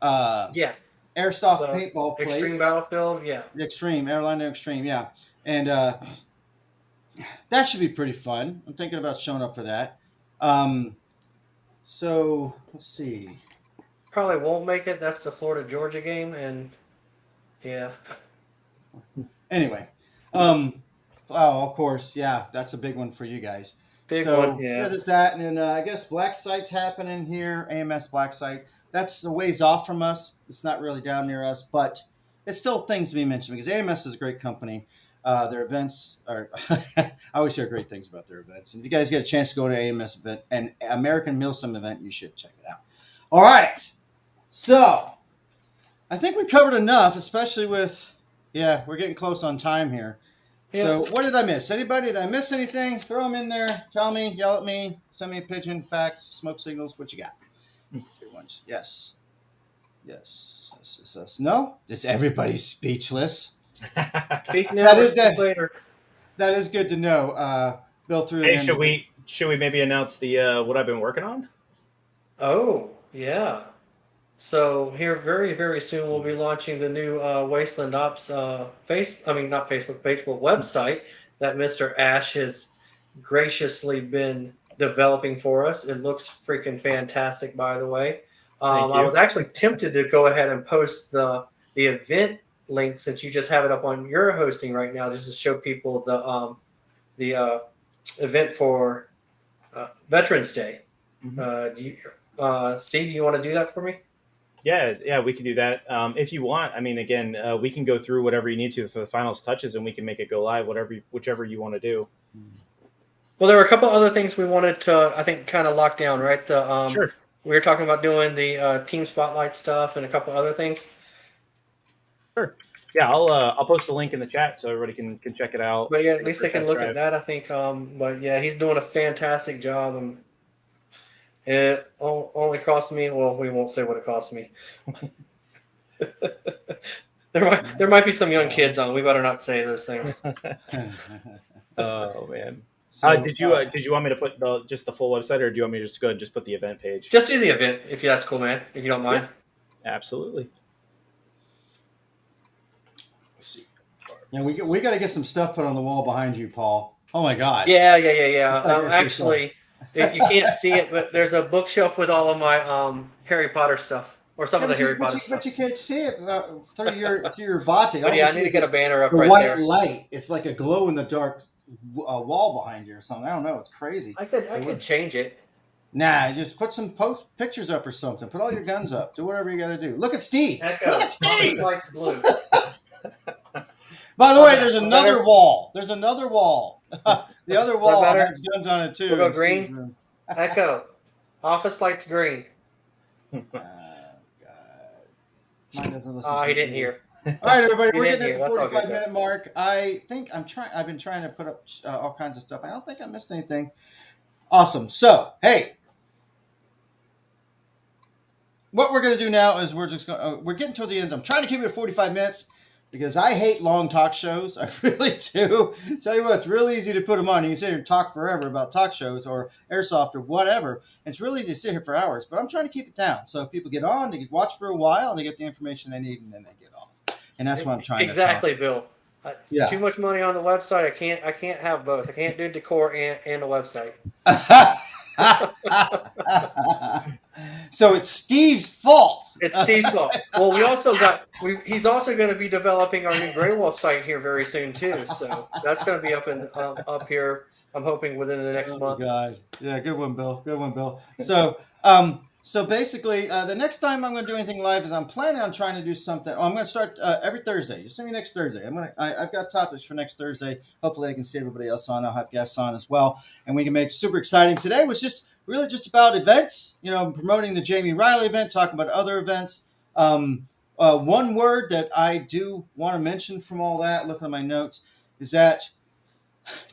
Speaker 1: Airsoft paintball place.
Speaker 2: Extreme Battlefield, yeah.
Speaker 1: The Orlando Extreme, yeah. And that should be pretty fun. I'm thinking about showing up for that. So let's see.
Speaker 2: Probably won't make it. That's the Florida Georgia game, and yeah.
Speaker 1: Anyway, of course, yeah, that's a big one for you guys.
Speaker 2: Big one, yeah.
Speaker 1: There's that, and then I guess Black Site's happening here. AMS Black Site. That's a ways off from us. It's not really down near us, but it's still things to be mentioned because AMS is a great company. Their events are, I always hear great things about their events. And if you guys get a chance to go to an AMS event, an American Milsim event, you should check it out. All right. So I think we covered enough, especially with, we're getting close on time here. Yeah. So what did I miss? Anybody? Did I miss anything? Throw them in there. Tell me, yell at me, send me a pigeon, facts, smoke signals. What you got? 3 ones. Yes. No? Is everybody speechless?
Speaker 2: Speak now or speak later.
Speaker 1: That is good to know. Bill threw it
Speaker 4: in. Should we maybe announce the what I've been working on?
Speaker 2: Oh, yeah. So here very, very soon we'll be launching the new Wasteland Ops not Facebook page, but website that Mr. Ash has graciously been developing for us. It looks freaking fantastic, by the way. I was actually tempted to go ahead and post the event link since you just have it up on your hosting right now, just to show people the event for Veterans Day. Mm-hmm. Steve, you want to do that for me?
Speaker 4: Yeah, we can do that. If you want, I mean, again, we can go through whatever you need to for the finals touches, and we can make it go live, whichever you want to do.
Speaker 2: Well, there were a couple other things we wanted to, I think, kind of lock down, right?
Speaker 4: Sure.
Speaker 2: We were talking about doing the team spotlight stuff and a couple other things.
Speaker 4: Sure. Yeah, I'll post the link in the chat so everybody can check it out.
Speaker 2: But yeah, at least they can look at that, I think. But yeah, he's doing a fantastic job, and it only cost me. Well, we won't say what it cost me. There might be some young kids on. We better not say those things.
Speaker 4: Oh man. So, did you want me to put just the full website, or do you want me to just go ahead and just put the event page?
Speaker 2: Just do the event if that's cool, man. If you don't mind.
Speaker 4: Yeah, absolutely.
Speaker 1: Let's see. Yeah, we got to get some stuff put on the wall behind you, Paul. Oh my God.
Speaker 2: Yeah. Actually, you can't see it, but there's a bookshelf with all of my Harry Potter stuff, or some of the Harry Potter stuff. But
Speaker 1: you can't see it through your body.
Speaker 2: But yeah, I need to get a banner up right there.
Speaker 1: White light. It's like a glow in the dark wall behind you or something. I don't know. It's crazy.
Speaker 2: I could change it.
Speaker 1: Nah, just put some pictures up or something. Put all your guns up. Do whatever you got to do. Look at Steve.
Speaker 2: Echo.
Speaker 1: Look at Steve.
Speaker 2: Lights blue.
Speaker 1: By the way, there's
Speaker 2: Better?
Speaker 1: another wall. There's another wall. The other wall
Speaker 2: better?
Speaker 1: has guns on it too.
Speaker 2: We'll go
Speaker 1: in Steve's
Speaker 2: green?
Speaker 1: room.
Speaker 2: Echo. Office lights green.
Speaker 1: Oh, God. Mine doesn't listen.
Speaker 2: Oh,
Speaker 1: to
Speaker 2: he
Speaker 1: me.
Speaker 2: didn't hear.
Speaker 1: All right, everybody,
Speaker 2: He
Speaker 1: we're
Speaker 2: didn't
Speaker 1: getting at
Speaker 2: hear.
Speaker 1: the
Speaker 2: That's all good,
Speaker 1: 45-minute mark. I think I've been trying to put up all kinds of stuff. I don't think I missed anything. Awesome. So, hey, what we're going to do now is we're getting toward the end. I'm trying to keep it at 45 minutes because I hate long talk shows. I really do. Tell you what, it's real easy to put them on. You can sit here and talk forever about talk shows or airsoft or whatever. It's real easy to sit here for hours, but I'm trying to keep it down. So people get on, they watch for a while, and they get the information they need, and then they get off. And that's what I'm trying
Speaker 2: Exactly,
Speaker 1: to
Speaker 2: Bill.
Speaker 1: Yeah.
Speaker 2: Too much money on the website. I can't have both. I can't do decor and a website.
Speaker 1: So it's Steve's fault.
Speaker 2: It's Steve's fault. Well, he's also going to be developing our new Grey Wolf site here very soon too. So that's going to be up here. I'm hoping within the next month.
Speaker 1: God. Yeah, good one, Bill. Good one, Bill. So basically, the next time I'm going to do anything live is I'm planning on trying to do something. I'm going to start every Thursday. You see me next Thursday. I've got topics for next Thursday. Hopefully, I can see everybody else on. I'll have guests on as well, and we can make it super exciting. Today was just really just about events. Promoting the Jamie Riley event, talking about other events. One word that I do want to mention from all that, looking at my notes, is that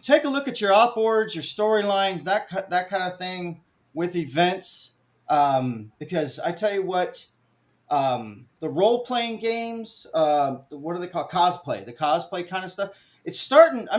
Speaker 1: take a look at your op boards, your storylines, that kind of thing with events. Because I tell you what, the role-playing games, what do they call cosplay? The cosplay kind of stuff. I'm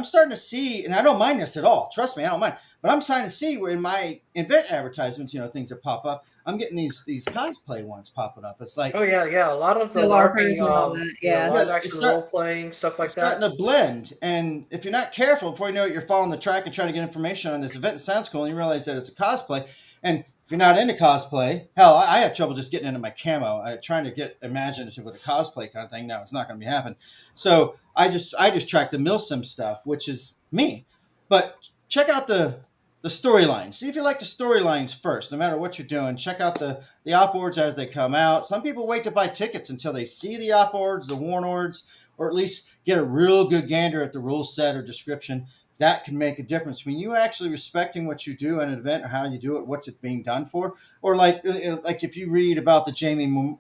Speaker 1: starting to see, and I don't mind this at all. Trust me, I don't mind. But I'm starting to see where in my event advertisements, things that pop up, I'm getting these cosplay ones popping up. It's like,
Speaker 2: oh yeah, a lot of the
Speaker 3: LARPers and all
Speaker 2: LARPing,
Speaker 3: that, yeah.
Speaker 2: live action role playing stuff like
Speaker 1: it's
Speaker 2: that.
Speaker 1: starting to blend. And if you're not careful, before you know it, you're following the track and trying to get information on this event. It sounds cool, and you realize that it's a cosplay. And if you're not into cosplay, hell, I have trouble just getting into my camo. I'm trying to get imaginative with a cosplay kind of thing. No, it's not going to be happening. So I just track the milsim stuff, which is me. But check out the storylines. See if you like the storylines first, no matter what you're doing. Check out the op boards as they come out. Some people wait to buy tickets until they see the op boards, the warlords, or at least get a real good gander at the rule set or description. That can make a difference when you actually respecting what you do at an event or how you do it, what's it being done for. Or like if you read about the Jamie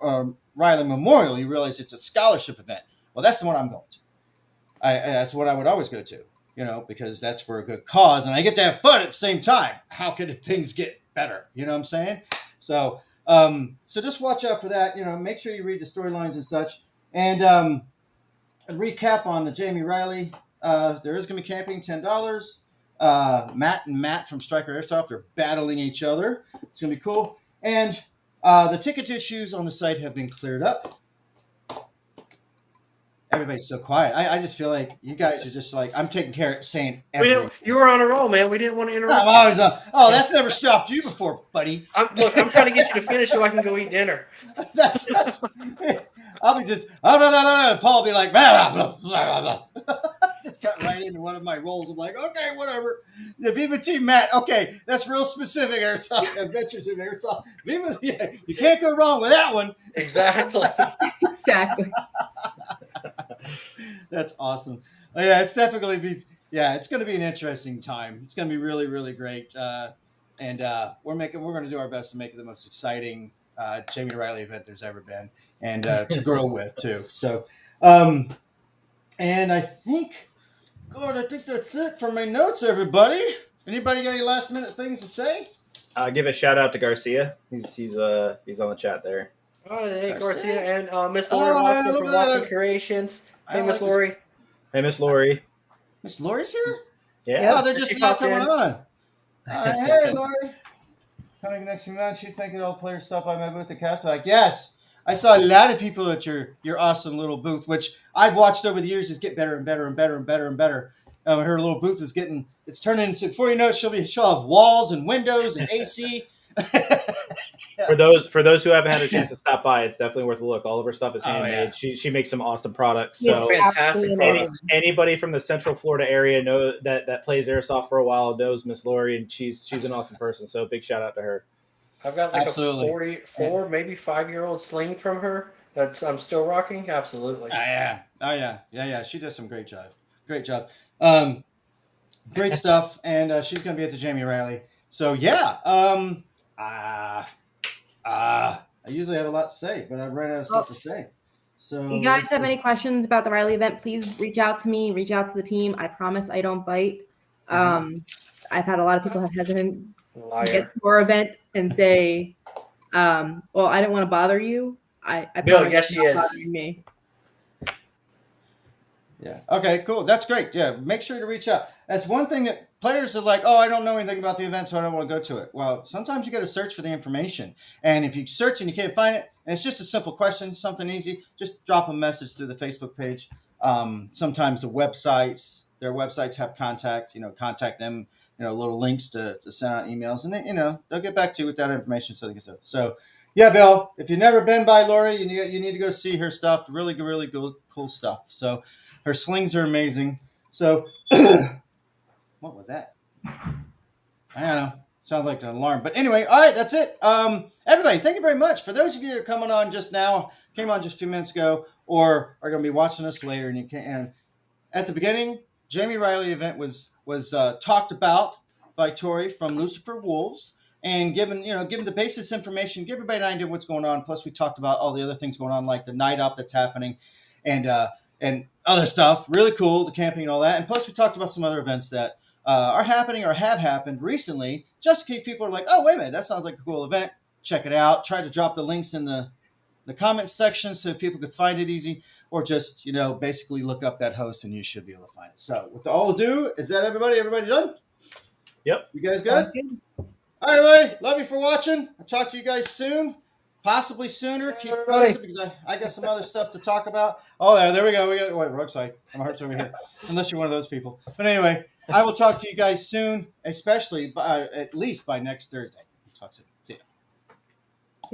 Speaker 1: Riley Memorial, you realize it's a scholarship event. Well, that's the one I'm going to. That's what I would always go to, because that's for a good cause, and I get to have fun at the same time. How could things get better? You know what I'm saying? So just watch out for that. Make sure you read the storylines and such. And a recap on the Jamie Riley. There is going to be camping, $10. Matt from Striker Airsoft are battling each other. It's going to be cool. And the ticket issues on the site have been cleared up. Everybody's so quiet. I just feel like you guys are just like, I'm taking care of saying everything.
Speaker 2: You were on a roll, man. We didn't want to interrupt.
Speaker 1: I'm always on. Oh, that's never stopped you before, buddy.
Speaker 2: I'm trying to get you to finish so I can go eat dinner.
Speaker 1: that's I'll be just, no. Paul will be like, blah, blah, blah, blah, blah. Just got right into one of my roles. I'm like, okay, whatever. The Viva Team Matt, okay, that's real specific airsoft, adventures in airsoft. Viva, yeah, you can't go wrong with that one.
Speaker 2: Exactly.
Speaker 3: Exactly.
Speaker 1: That's awesome. Oh, yeah, it's definitely it's going to be an interesting time. It's going to be really, really great. And we're going to do our best to make it the most exciting Jamie Riley event there's ever been, and to grow with too. So, and I think that's it for my notes, everybody. Anybody got any last minute things to say?
Speaker 4: Give a shout out to Garcia. He's on the chat there.
Speaker 2: Oh, hey, Garcia and Miss Lori Watson from Watson Creations. Hey, Miss Lori.
Speaker 4: Hey, Miss Lori.
Speaker 1: Miss Lori's here?
Speaker 4: Yeah.
Speaker 1: Oh, they're just now coming on. Hey, Lori. Coming next month, she's thinking all players stop by my booth at Castle. Like, yes. I saw a lot of people at your awesome little booth, which I've watched over the years just get better and better and better and better and better. Her little booth is it's turning into, before you know it, she'll have walls and windows and AC.
Speaker 4: For those who haven't had a chance to stop by, it's definitely worth a look. All of her stuff is
Speaker 1: Oh,
Speaker 4: handmade.
Speaker 1: yeah.
Speaker 4: She makes some awesome products.
Speaker 3: Yeah,
Speaker 4: So
Speaker 2: fantastic
Speaker 3: absolutely amazing.
Speaker 4: anybody from the Central Florida area know that plays airsoft for a while knows Miss Lori, and she's an awesome person. So big shout out to her.
Speaker 2: I've got like
Speaker 1: Absolutely.
Speaker 2: a 44, maybe 5-year-old sling from her that I'm still rocking. Absolutely.
Speaker 1: Oh yeah. She does some great job. Great stuff, and she's going to be at the Jamie Riley. So yeah, I usually have a lot to say, but I've run out of stuff to say. So
Speaker 3: you guys have any questions about the Riley event, please reach out to me, reach out to the team. I promise I don't bite. I've had a lot of people have hesitant
Speaker 2: Liar.
Speaker 3: get to our event and say, well, I didn't want to bother you. I
Speaker 2: Bill,
Speaker 3: promise
Speaker 2: yes,
Speaker 3: you're
Speaker 2: she
Speaker 3: not
Speaker 2: is.
Speaker 3: bothering me.
Speaker 1: yeah, okay, cool. That's great. Yeah, make sure to reach out. That's one thing that players are like, oh, I don't know anything about the event, so I don't want to go to it. Well, sometimes you got to search for the information, and if you search and you can't find it, and it's just a simple question, something easy, just drop a message through the Facebook page. Sometimes their websites have contact them, little links to send out emails, and they'll get back to you with that information. So yeah, Bill, if you've never been by Lori, you need to go see her stuff. Really cool stuff. So her slings are amazing. So what was that? I don't know. Sounds like an alarm. But anyway, all right, that's it. Everybody, thank you very much. For those of you that are coming on just now, came on just a few minutes ago, or are going to be watching us later, and at the beginning, Jamie Riley event was talked about by Tori from Lucifer Wolves, and given the basis information, give everybody an idea what's going on. Plus, we talked about all the other things going on, like the night op that's happening, and other stuff. Really cool, the camping and all that. And plus, we talked about some other events that are happening or have happened recently, just in case people are like, oh, wait a minute, that sounds like a cool event. Check it out. Try to drop the links in the comments section so people could find it easy, or just, basically look up that host and you should be able to find it. So with all ado, is that everybody? Everybody done?
Speaker 4: Yep.
Speaker 1: You guys good? All right, everybody. Love you for watching. I'll talk to you guys soon. Possibly sooner. Keep posted because I got some other stuff to talk about. Oh, there we go. Wait, wrong side. My heart's over here. Unless you're one of those people. But anyway, I will talk to you guys soon, especially at least by next Thursday. Talk soon.